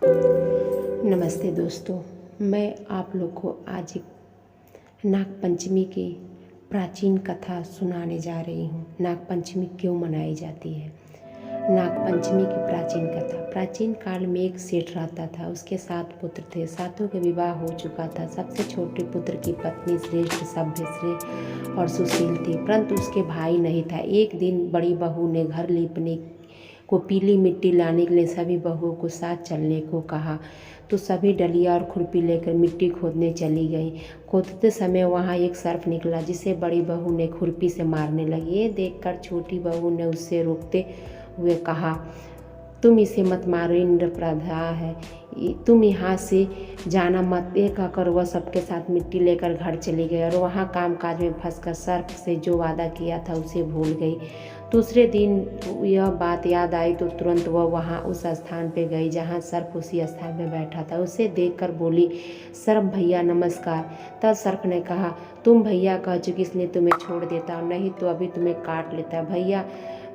नमस्ते दोस्तों, मैं आप लोग को आज एक नागपंचमी की प्राचीन कथा सुनाने जा रही हूँ। नागपंचमी क्यों मनाई जाती है? नागपंचमी की प्राचीन कथा। प्राचीन काल में एक सेठ रहता था। उसके 7 पुत्र थे। सातों के विवाह हो चुका था। सबसे छोटे पुत्र की पत्नी श्रेष्ठ, सभ्य और सुशील थी, परंतु उसके भाई नहीं था। एक दिन बड़ी बहू ने घर लीपने को पीली मिट्टी लाने के लिए सभी बहुओं को साथ चलने को कहा, तो सभी डलिया और खुरपी लेकर मिट्टी खोदने चली गई। खोदते समय वहाँ एक सर्प निकला, जिसे बड़ी बहू ने खुरपी से मारने लगी। ये देखकर छोटी बहू ने उससे रोकते हुए कहा, तुम इसे मत मारो, इंद्रप्रधा है, तुम यहाँ से जाना मत। ये कहकर वह सबके साथ मिट्टी लेकर घर चली गई और वहाँ कामकाज में फंसकर सर्प से जो वादा किया था उसे भूल गई। दूसरे दिन यह बात याद आई तो तुरंत वह वहाँ उस स्थान पे गई जहाँ सर्प उसी स्थान पे बैठा था। उसे देखकर बोली, सर्प भैया नमस्कार। तब सर्प ने कहा, तुम भैया कह चुकी, इसलिए तुम्हें छोड़ देता हूँ, नहीं तो अभी तुम्हें काट लेता। भैया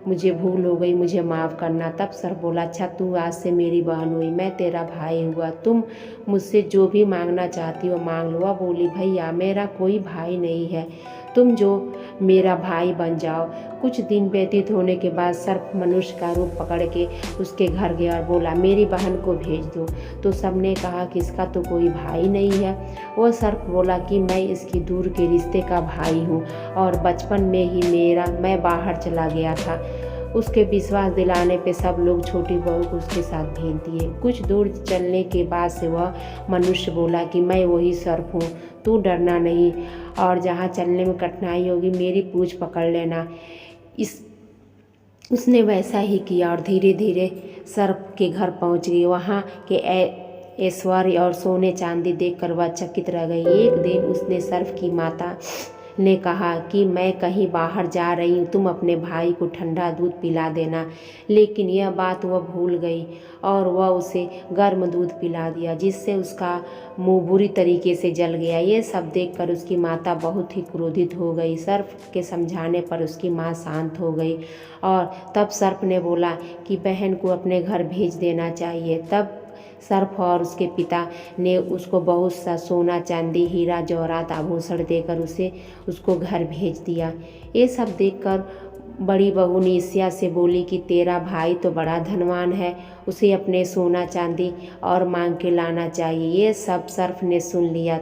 मुझे भूल हो गई, मुझे माफ़ करना। तब सर्प बोला, अच्छा तू आज से मेरी बहन हुई, मैं तेरा भाई हुआ, तुम मुझसे जो भी मांगना चाहती हो मांग लो। वह बोली, भैया मेरा कोई भाई नहीं है, तुम जो मेरा भाई बन जाओ। कुछ दिन व्यतीत होने के बाद सर्प मनुष्य का रूप पकड़ के उसके घर गया और बोला, मेरी बहन को भेज दो। तो सबने कहा कि इसका तो कोई भाई नहीं है। वह सर्प बोला कि मैं इसकी दूर के रिश्ते का भाई हूँ और बचपन में ही मैं बाहर चला गया था। उसके विश्वास दिलाने पे सब लोग छोटी बहू को उसके साथ भेज दिए। कुछ दूर चलने के बाद से वह मनुष्य बोला कि मैं वही सर्प हूँ, तू डरना नहीं, और जहाँ चलने में कठिनाई होगी मेरी पूँछ पकड़ लेना। उसने वैसा ही किया और धीरे धीरे सर्प के घर पहुँच गई। वहाँ के ऐश्वर्य और सोने चांदी देखकर वह चकित रह गई। एक दिन उसने सर्प की माता ने कहा कि मैं कहीं बाहर जा रही हूँ, तुम अपने भाई को ठंडा दूध पिला देना। लेकिन यह बात वह भूल गई और वह उसे गर्म दूध पिला दिया, जिससे उसका मुंह बुरी तरीके से जल गया। ये सब देखकर उसकी माता बहुत ही क्रोधित हो गई। सर्प के समझाने पर उसकी माँ शांत हो गई और तब सर्प ने बोला कि बहन को अपने घर भेज देना चाहिए। तब सर्प और उसके पिता ने उसको बहुत सा सोना चांदी हीरा जवाहरात आभूषण देकर उसको घर भेज दिया। ये सब देखकर बड़ी बहू ने ईर्ष्या से बोली कि तेरा भाई तो बड़ा धनवान है, उसे अपने सोना चांदी और मांग के लाना चाहिए। ये सब सर्प ने सुन लिया।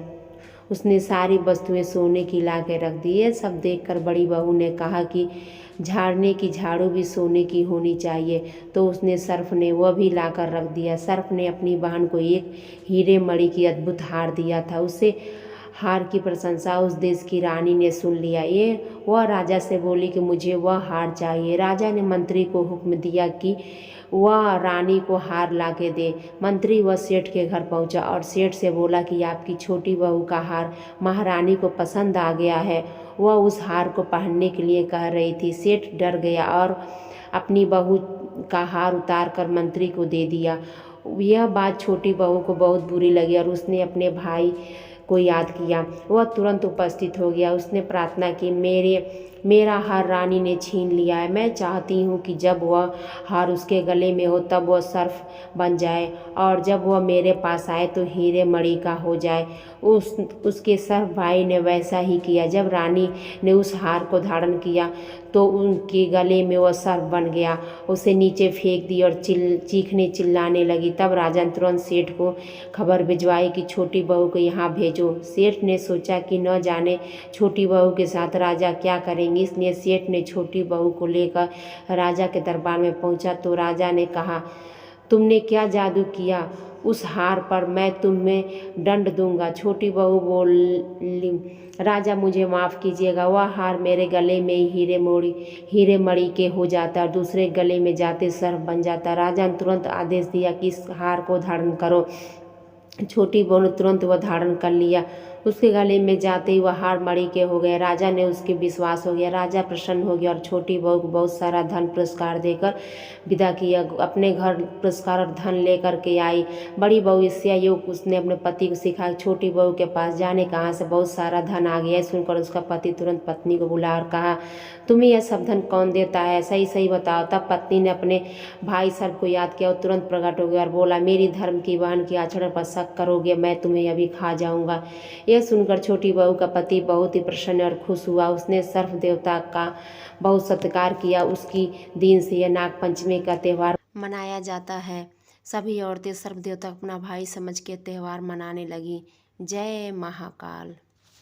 उसने सारी वस्तुएं सोने की ला के रख दी। ये सब देखकर बड़ी बहू ने कहा कि झाड़ने की झाड़ू भी सोने की होनी चाहिए, तो उसने सर्प ने वह भी ला कर रख दिया। सर्प ने अपनी बहन को एक हीरे मणि की अद्भुत हार दिया था। उसे हार की प्रशंसा उस देश की रानी ने सुन लिया। वह राजा से बोली कि मुझे वह हार चाहिए। राजा ने मंत्री को हुक्म दिया कि वह रानी को हार ला के दे। मंत्री वह सेठ के घर पहुंचा और सेठ से बोला कि आपकी छोटी बहू का हार महारानी को पसंद आ गया है, वह उस हार को पहनने के लिए कह रही थी। सेठ डर गया और अपनी बहू का हार उतार कर मंत्री को दे दिया। यह बात छोटी बहू को बहुत बुरी लगी और उसने अपने भाई को याद किया। वह तुरंत उपस्थित हो गया। उसने प्रार्थना की, मेरा हार रानी ने छीन लिया है। मैं चाहती हूँ कि जब वह हार उसके गले में हो तब वह सर्प बन जाए और जब वह मेरे पास आए तो हीरे मणि का हो जाए। उसके सर्प भाई ने वैसा ही किया। जब रानी ने उस हार को धारण किया तो उनके गले में वह सर्प बन गया। उसे नीचे फेंक दी और चीखने चिल्लाने लगी। तब राजा ने तुरंत सेठ को खबर भिजवाई कि छोटी बहू को यहाँ भेजो। सेठ ने सोचा कि न जाने छोटी बहू के साथ राजा क्या करेंगे, इसलिए सेठ ने छोटी बहू को लेकर राजा के दरबार में पहुँचा। तो राजा ने कहा, तुमने क्या जादू किया? उस हार पर मैं तुम्हें दंड दूंगा। छोटी बहू बोली, राजा मुझे माफ़ कीजिएगा, वह हार मेरे गले में हीरे मणि के हो जाता और दूसरे गले में जाते सर्प बन जाता। राजा ने तुरंत आदेश दिया कि इस हार को धारण करो। छोटी बहू ने तुरंत वह धारण कर लिया। उसके गले में जाते ही वह हार मणि के हो गए। राजा ने उसके विश्वास हो गया। राजा प्रसन्न हो गया और छोटी बहू को बहुत सारा धन पुरस्कार देकर विदा किया। अपने घर पुरस्कार और धन लेकर के आई। बड़ी बहू ईर्ष्या योग उसने अपने पति को सिखाया छोटी बहू के पास जाने कहाँ से बहुत सारा धन आ गया। सुनकर उसका पति तुरंत पत्नी को बुला और कहा, तुम्हें यह सब धन कौन देता है, सही सही बताओ। तब पत्नी ने अपने भाई सर्प को याद किया और तुरंत प्रकट हो गया और बोला, मेरी धर्म की बहन की आचरण पर शक करोगे, मैं तुम्हें अभी खा जाऊंगा। यह सुनकर छोटी बहू का पति बहुत ही प्रसन्न और खुश हुआ। उसने सर्प देवता का बहुत सत्कार किया। उसकी दिन से यह नाग पंचमी का त्यौहार मनाया जाता है। सभी औरतें सर्प देवता अपना भाई समझ के त्यौहार मनाने लगी। जय महाकाल।